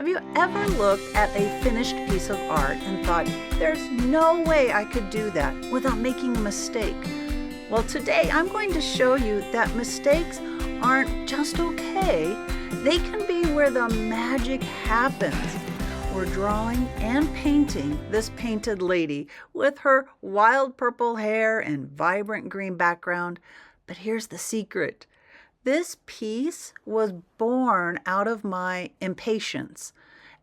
Have you ever looked at a finished piece of art and thought, there's no way I could do that without making a mistake? Well, today I'm going to show you that mistakes aren't just okay. They can be where the magic happens. We're drawing and painting this painted lady with her wild purple hair and vibrant green background. But here's the secret. This piece was born out of my impatience.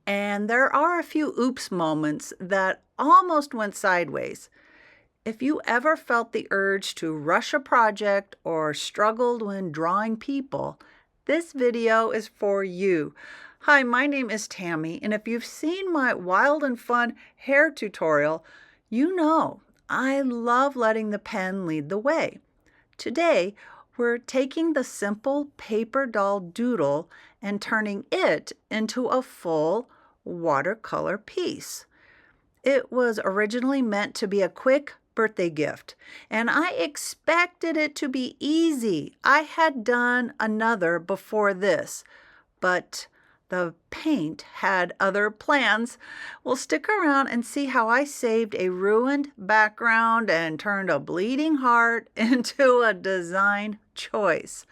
And there are a few oops moments that almost went sideways. If you ever felt the urge to rush a project or struggled when drawing people, this video is for you. Hi, my name is Tammy, and if you've seen my wild and fun hair tutorial, you know I love letting the pen lead the way. Today, we're taking the simple paper doll Doodle and turning it into a full watercolor piece. It was originally meant to be a quick birthday gift, and I expected it to be easy. I had done another before this, but the paint had other plans. Well, stick around and see how I saved a ruined background and turned a bleeding heart into a design choice.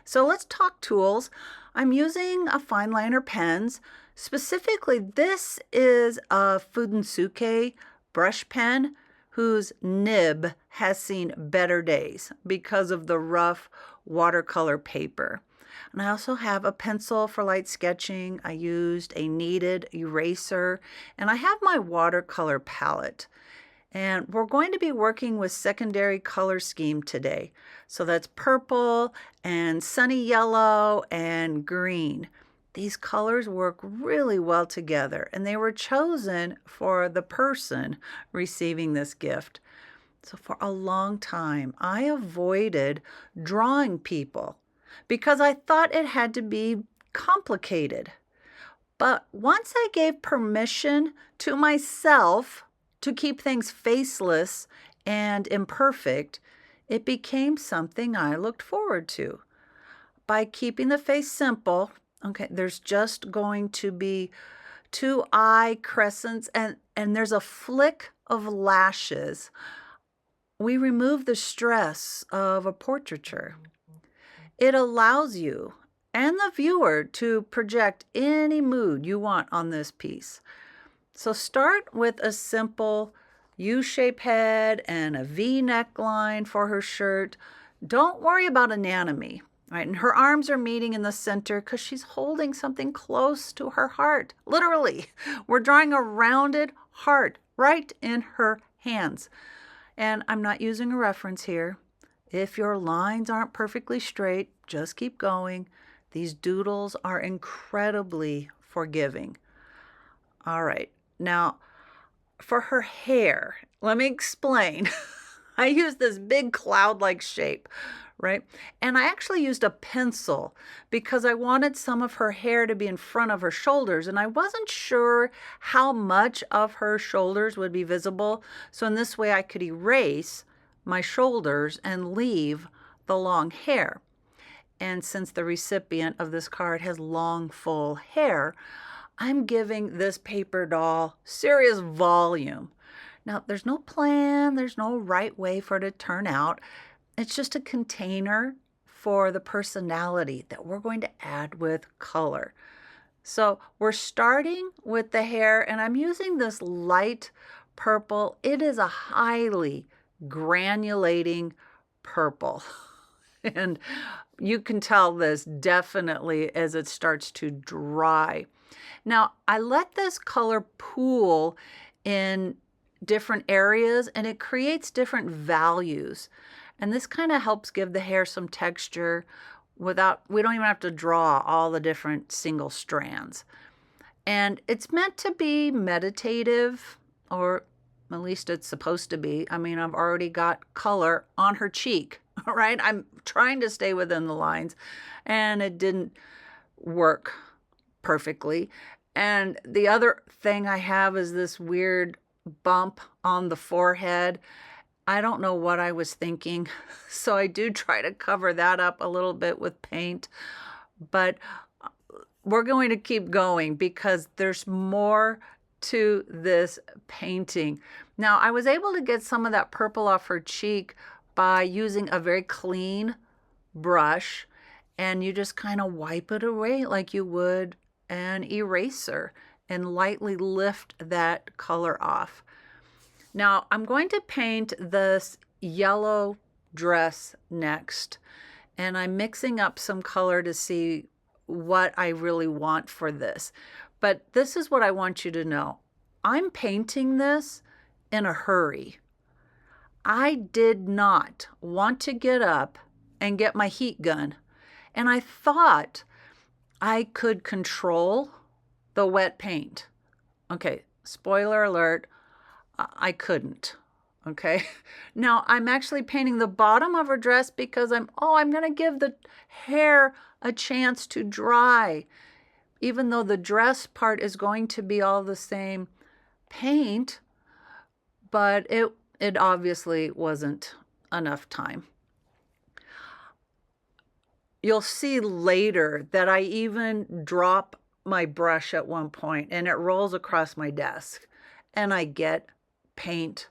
So let's talk tools. I'm using a fine liner pens. Specifically, this is a Fudensuke brush pen whose nib has seen better days because of the rough watercolor paper. And I also have a pencil for light sketching. I used a kneaded eraser, and I have my watercolor palette. And we're going to be working with secondary color scheme today. So that's purple and sunny yellow and green. These colors work really well together, and they were chosen for the person receiving this gift. So for a long time, I avoided drawing people because I thought it had to be complicated. But once I gave permission to myself to keep things faceless and imperfect, it became something I looked forward to. By keeping the face simple, okay, there's just going to be 2 eye crescents and there's a flick of lashes. We remove the stress of a portraiture. It allows you and the viewer to project any mood you want on this piece. So start with a simple U-shaped head and a V neckline for her shirt. Don't worry about anatomy, right? And her arms are meeting in the center because she's holding something close to her heart. Literally, we're drawing a rounded heart right in her hands. And I'm not using a reference here. If your lines aren't perfectly straight, just keep going. These doodles are incredibly forgiving. All right, now for her hair, let me explain. I used this big cloud-like shape, right? And I actually used a pencil because I wanted some of her hair to be in front of her shoulders, and I wasn't sure how much of her shoulders would be visible. So in this way, I could erase my shoulders and leave the long hair. And since the recipient of this card has long, full hair, I'm giving this paper doll serious volume. Now, there's no plan, there's no right way for it to turn out. It's just a container for the personality that we're going to add with color. So we're starting with the hair, and I'm using this light purple. It is a highly granulating purple. And you can tell this definitely as it starts to dry. Now, I let this color pool in different areas, and it creates different values. And this kind of helps give the hair some texture we don't even have to draw all the different single strands. And it's meant to be meditative, or at least it's supposed to be. I mean, I've already got color on her cheek, all right? I'm trying to stay within the lines, and it didn't work perfectly. And the other thing I have is this weird bump on the forehead. I don't know what I was thinking, so I do try to cover that up a little bit with paint. But we're going to keep going because there's more to this painting. Now, I was able to get some of that purple off her cheek by using a very clean brush, and you just kind of wipe it away like you would an eraser and lightly lift that color off. Now, I'm going to paint this yellow dress next, and I'm mixing up some color to see what I really want for this. But this is what I want you to know. I'm painting this in a hurry. I did not want to get up and get my heat gun, and I thought I could control the wet paint. Okay, spoiler alert, I couldn't. Okay, now I'm actually painting the bottom of her dress because I'm going to give the hair a chance to dry, even though the dress part is going to be all the same paint, but it obviously wasn't enough time. You'll see later that I even drop my brush at one point and it rolls across my desk and I get paint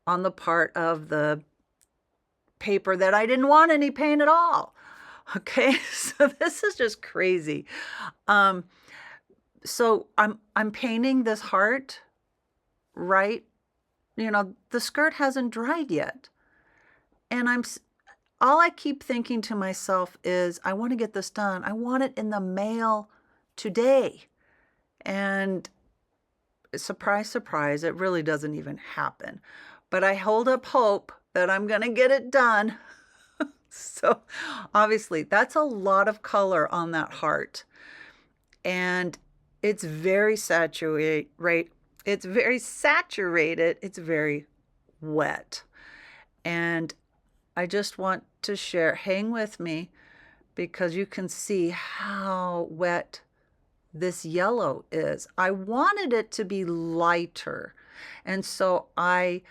on the part of the paper that I didn't want any paint at all. Okay, so this is just crazy. So I'm painting this heart, right? You know, the skirt hasn't dried yet. And all I keep thinking to myself is, I want to get this done. I want it in the mail today. And surprise, surprise, it really doesn't even happen. But I hold up hope that I'm going to get it done. So obviously that's a lot of color on that heart. And it's very saturated, right? It's very saturated. It's very wet. And I just want to share, hang with me, because you can see how wet this yellow is. I wanted it to be lighter, and so I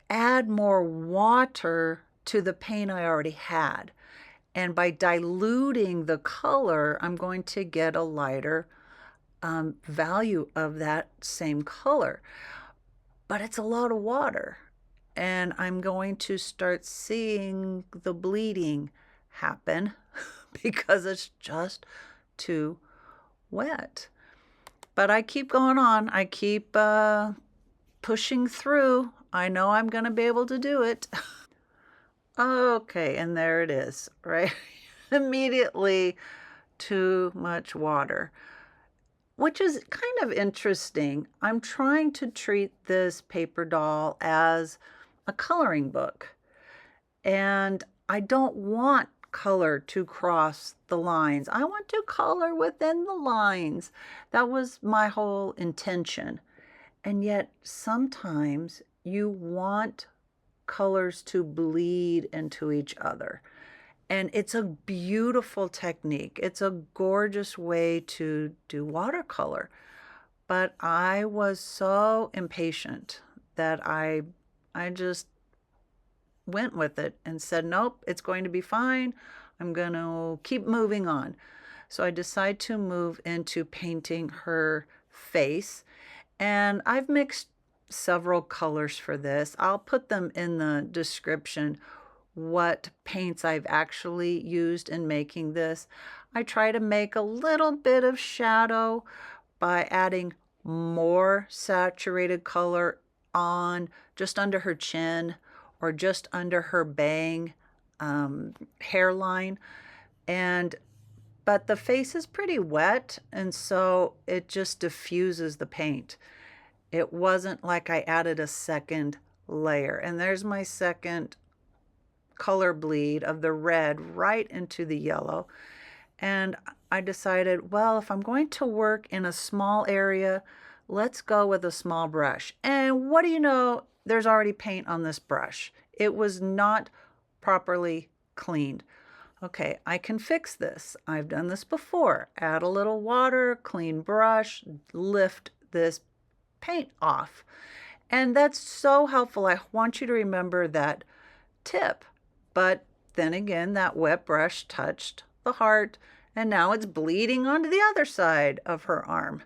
add more water to the paint I already had. And by diluting the color, I'm going to get a lighter value of that same color. But it's a lot of water. And I'm going to start seeing the bleeding happen because it's just too wet. But I keep going on. I keep pushing through. I know I'm going to be able to do it. Okay, and there it is, right? Immediately too much water, which is kind of interesting. I'm trying to treat this paper doll as a coloring book, and I don't want color to cross the lines. I want to color within the lines. That was my whole intention. And yet sometimes you want colors to bleed into each other. And it's a beautiful technique. It's a gorgeous way to do watercolor. But I was so impatient that I just went with it and said, nope, it's going to be fine. I'm going to keep moving on. So I decided to move into painting her face. And I've mixed several colors for this. I'll put them in the description, what paints I've actually used in making this. I try to make a little bit of shadow by adding more saturated color on just under her chin or just under her bang hairline. But the face is pretty wet, and so it just diffuses the paint. It wasn't like I added a second layer. And there's my second color bleed of the red right into the yellow. And I decided, well, if I'm going to work in a small area, let's go with a small brush. And what do you know? There's already paint on this brush. It was not properly cleaned. Okay, I can fix this. I've done this before. Add a little water, clean brush, lift this paint off. And that's so helpful. I want you to remember that tip. But then again, that wet brush touched the heart and now it's bleeding onto the other side of her arm.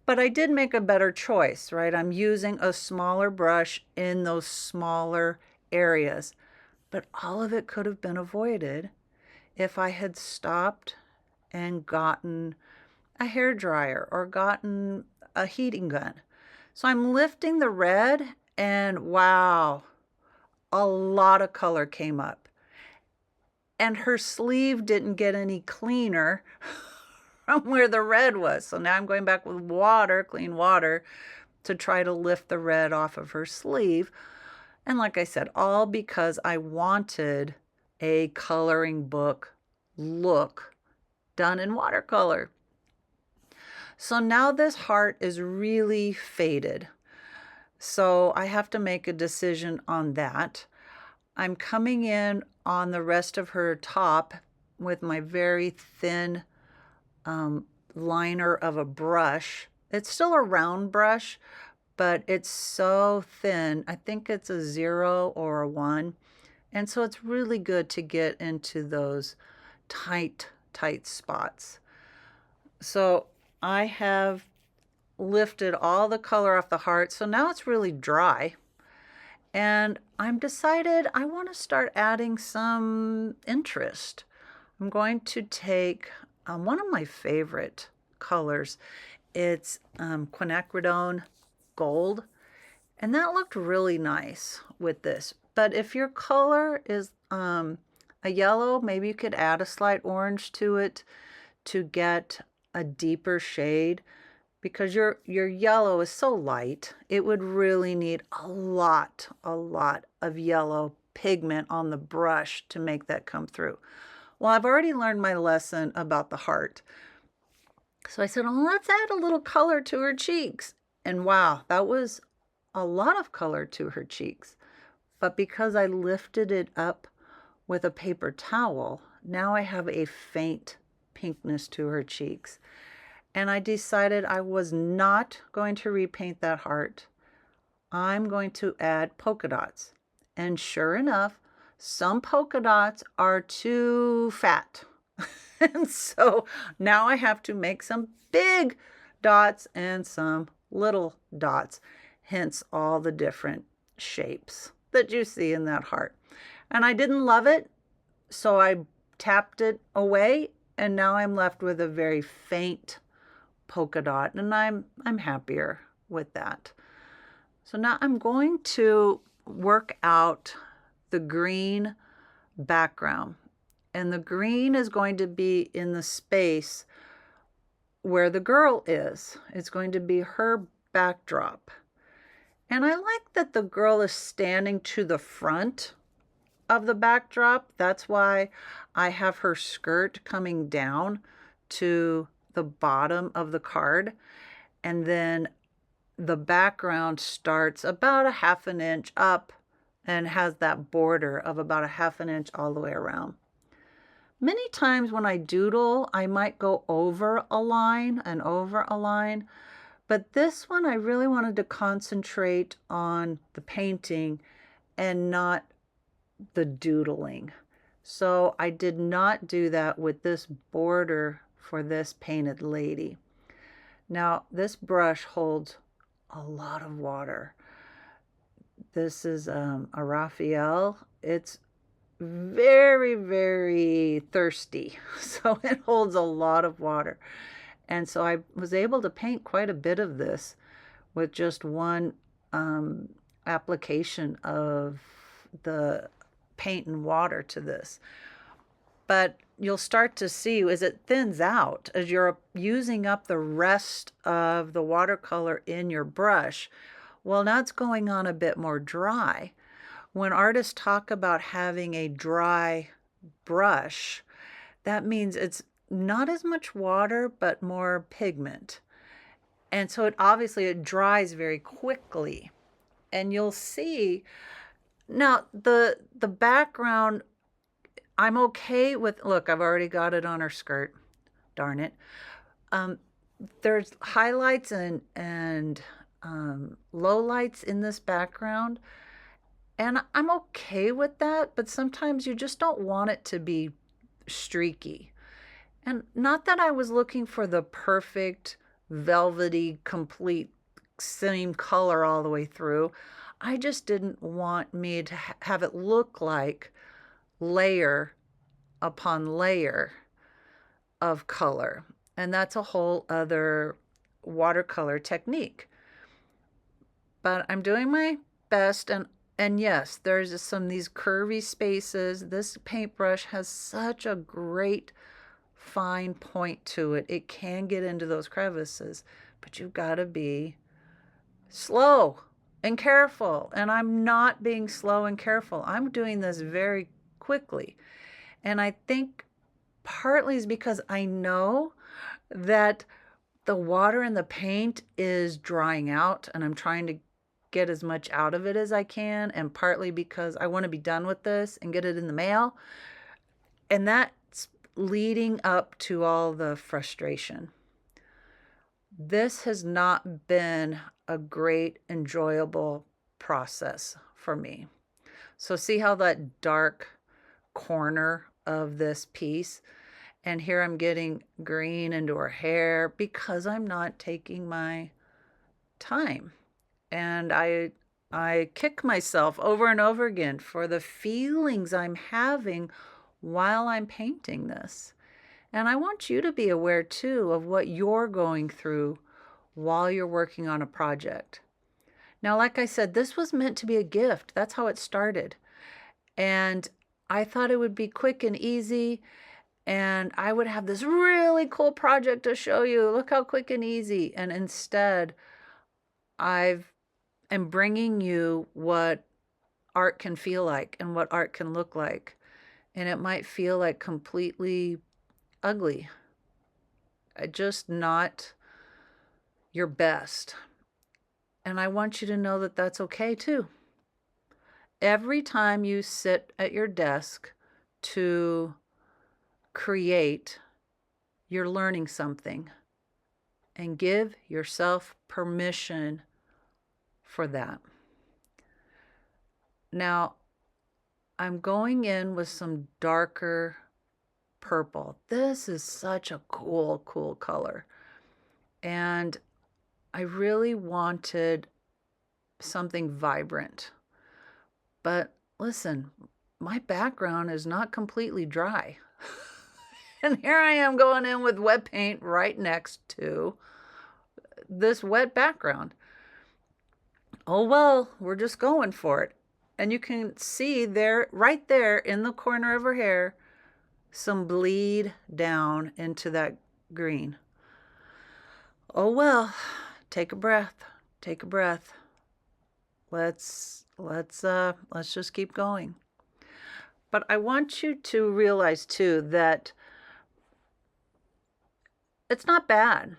But I did make a better choice, right? I'm using a smaller brush in those smaller areas. But all of it could have been avoided if I had stopped and gotten a hair dryer or gotten a heating gun. So I'm lifting the red, and wow, a lot of color came up. And her sleeve didn't get any cleaner from where the red was. So now I'm going back with water, clean water, to try to lift the red off of her sleeve. And like I said, all because I wanted a coloring book look done in watercolor. So now this heart is really faded. So I have to make a decision on that. I'm coming in on the rest of her top with my very thin liner of a brush. It's still a round brush, but it's so thin. I think it's a 0 or a 1. And so it's really good to get into those tight spots. So I have lifted all the color off the heart. So now it's really dry. And I'm decided I want to start adding some interest. I'm going to take one of my favorite colors. It's quinacridone gold. And that looked really nice with this. But if your color is a yellow, maybe you could add a slight orange to it to get a deeper shade, because your yellow is so light. It would really need a lot of yellow pigment on the brush to make that come through. Well, I've already learned my lesson about the heart. So I said, well, let's add a little color to her cheeks. And wow, that was a lot of color to her cheeks. But because I lifted it up with a paper towel, now I have a faint pinkness to her cheeks. And I decided I was not going to repaint that heart. I'm going to add polka dots. And sure enough, some polka dots are too fat. And so now I have to make some big dots and some little dots, hence all the different shapes that you see in that heart. And I didn't love it, so I tapped it away, and now I'm left with a very faint polka dot, and I'm happier with that. So now I'm going to work out the green background. And the green is going to be in the space where the girl is. It's going to be her backdrop. And I like that the girl is standing to the front of the backdrop. That's why I have her skirt coming down to the bottom of the card. And then the background starts about a 1/2 inch up and has that border of about a 1/2 inch all the way around. Many times when I doodle, I might go over a line and over a line, but this one I really wanted to concentrate on the painting and not the doodling. So I did not do that with this border for this painted lady. Now, this brush holds a lot of water. This is a Raphael. It's very thirsty, so it holds a lot of water. And so I was able to paint quite a bit of this with just one application of the paint and water to this. But you'll start to see as it thins out, as you're using up the rest of the watercolor in your brush, well, now it's going on a bit more dry. When artists talk about having a dry brush, that means it's not as much water, but more pigment. And so it dries very quickly. And you'll see, now the background, I'm okay with, look, I've already got it on her skirt, darn it. There's highlights and lowlights in this background. And I'm okay with that, but sometimes you just don't want it to be streaky. And not that I was looking for the perfect, velvety, complete, same color all the way through. I just didn't want me to have it look like layer upon layer of color. And that's a whole other watercolor technique. But I'm doing my best, and yes, there's some these curvy spaces. This paintbrush has such a great fine point to it. It can get into those crevices, but you've got to be slow and careful. And I'm not being slow and careful. I'm doing this very quickly. And I think partly is because I know that the water in the paint is drying out and I'm trying to get as much out of it as I can, and partly because I want to be done with this and get it in the mail. And that's leading up to all the frustration. This has not been a great, enjoyable process for me. So see how that dark corner of this piece, and here I'm getting green into her hair because I'm not taking my time. And I kick myself over and over again for the feelings I'm having while I'm painting this. And I want you to be aware too of what you're going through while you're working on a project. Now, like I said, this was meant to be a gift. That's how it started. And I thought it would be quick and easy, and I would have this really cool project to show you. Look how quick and easy. And instead, I am bringing you what art can feel like and what art can look like. And it might feel like completely ugly, just not your best. And I want you to know that that's okay too. Every time you sit at your desk to create, you're learning something, and give yourself permission for that. Now, I'm going in with some darker purple. This is such a cool color. And I really wanted something vibrant. But listen, my background is not completely dry. And here I am going in with wet paint right next to this wet background. Oh, well, we're just going for it. And you can see there, right there in the corner of her hair, some bleed down into that green. Oh, well, take a breath. Take a breath. Let's just keep going. But I want you to realize too that it's not bad.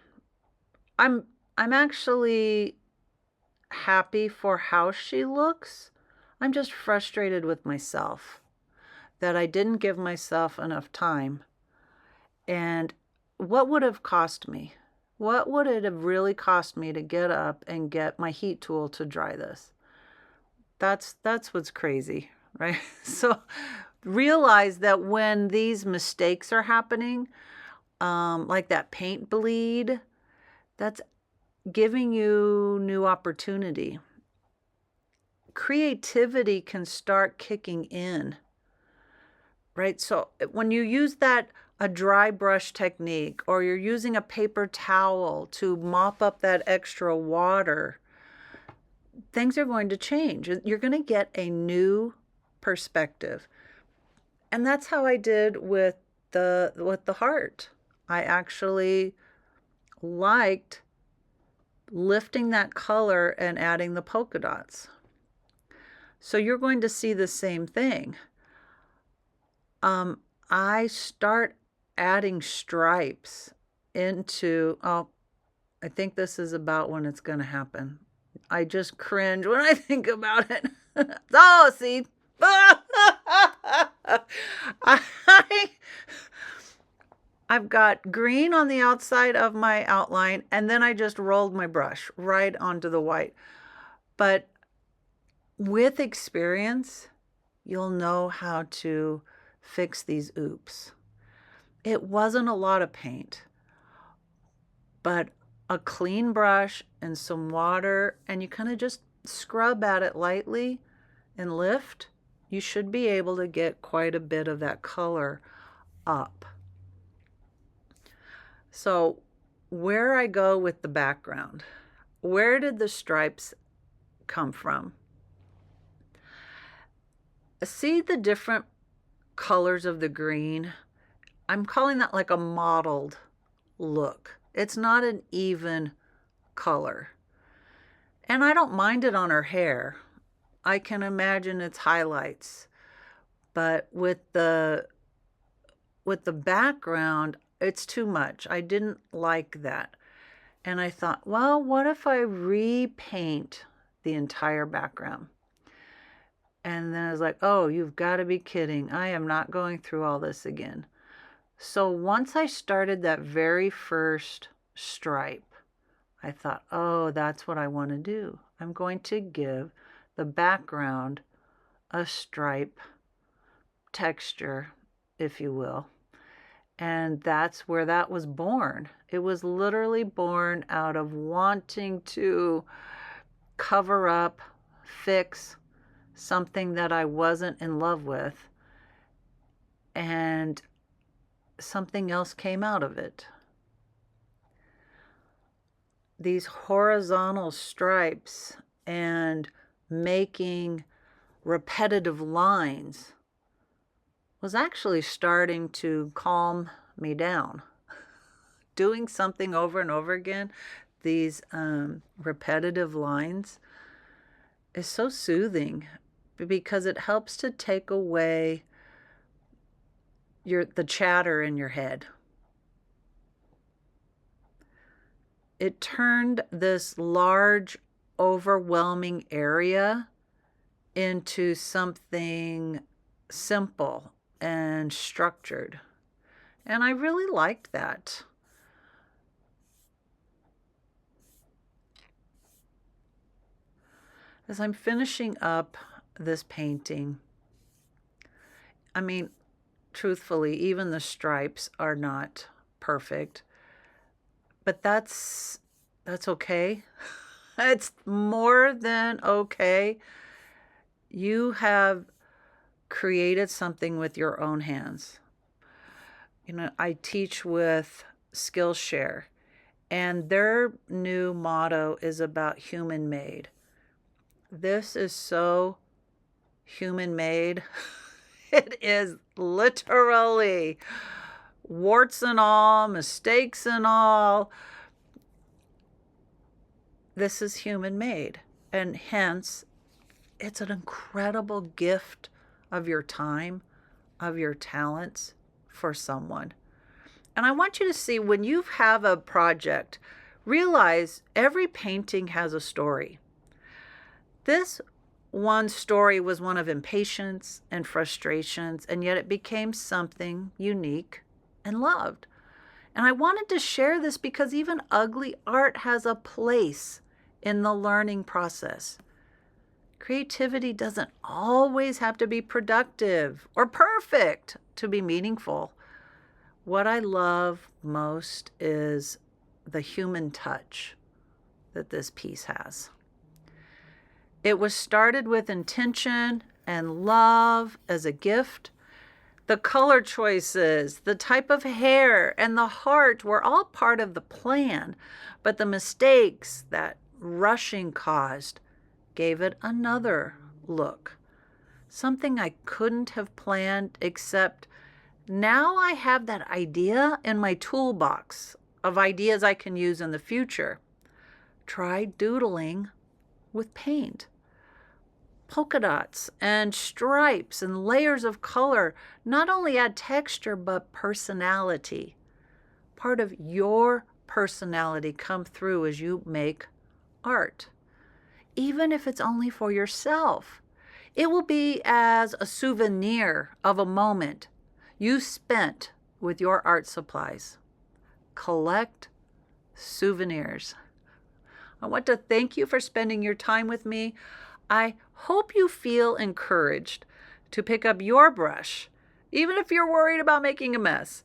I'm actually happy for how she looks. I'm just frustrated with myself that I didn't give myself enough time. And what would have cost me? What would it have really cost me to get up and get my heat tool to dry this? That's what's crazy, right? So realize that when these mistakes are happening, like that paint bleed, that's giving you new opportunity. Creativity can start kicking in, right? So when you use a dry brush technique, or you're using a paper towel to mop up that extra water, things are going to change. You're going to get a new perspective. And that's how I did with the heart. I actually liked lifting that color and adding the polka dots. So you're going to see the same thing. I start adding stripes into, I think this is about when it's going to happen. I just cringe when I think about it. Oh, see. I've got green on the outside of my outline, and then I just rolled my brush right onto the white. But with experience, you'll know how to fix these oops. It wasn't a lot of paint, but a clean brush and some water, and you kind of just scrub at it lightly and lift, you should be able to get quite a bit of that color up. So where I go with the background, where did the stripes come from? See the different colors of the green? I'm calling that like a mottled look. It's not an even color. And I don't mind it on her hair. I can imagine its highlights. But with the background, it's too much. I didn't like that. And I thought, well, what if I repaint the entire background? And then I was like, oh, you've got to be kidding. I am not going through all this again. So once I started that very first stripe, I thought, oh, that's what I want to do. I'm going to give the background a stripe texture, if you will. And that's where that was born. It was literally born out of wanting to cover up, fix something that I wasn't in love with, and something else came out of it. These horizontal stripes and making repetitive lines was actually starting to calm me down. Doing something over and over again, these repetitive lines, is so soothing because it helps to take away the chatter in your head. It turned this large, overwhelming area into something simple and structured. And I really liked that. As I'm finishing up this painting, I mean, truthfully, even the stripes are not perfect, but that's okay. It's more than okay. You have created something with your own hands. You know, I teach with Skillshare, and their new motto is about human made. This is so human made. It is literally warts and all, mistakes and all. This is human made, and hence it's an incredible gift of your time, of your talents for someone. And I want you to see, when you have a project, realize every painting has a story. This one story was one of impatience and frustrations, and yet it became something unique and loved. And I wanted to share this because even ugly art has a place in the learning process. Creativity doesn't always have to be productive or perfect to be meaningful. What I love most is the human touch that this piece has. It was started with intention and love as a gift. The color choices, the type of hair, and the heart were all part of the plan, but the mistakes that rushing caused gave it another look. Something I couldn't have planned, except now I have that idea in my toolbox of ideas I can use in the future. Try doodling with paint. Polka dots and stripes and layers of color not only add texture but personality. Part of your personality come through as you make art. Even if it's only for yourself, it will be as a souvenir of a moment you spent with your art supplies. Collect souvenirs. I want to thank you for spending your time with me. I hope you feel encouraged to pick up your brush, even if you're worried about making a mess.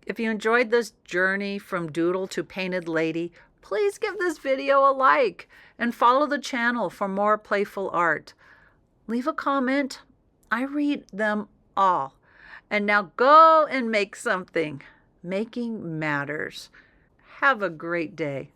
If you enjoyed this journey from doodle to painted lady, please give this video a like and follow the channel for more playful art. Leave a comment. I read them all. And now go and make something. Making matters. Have a great day.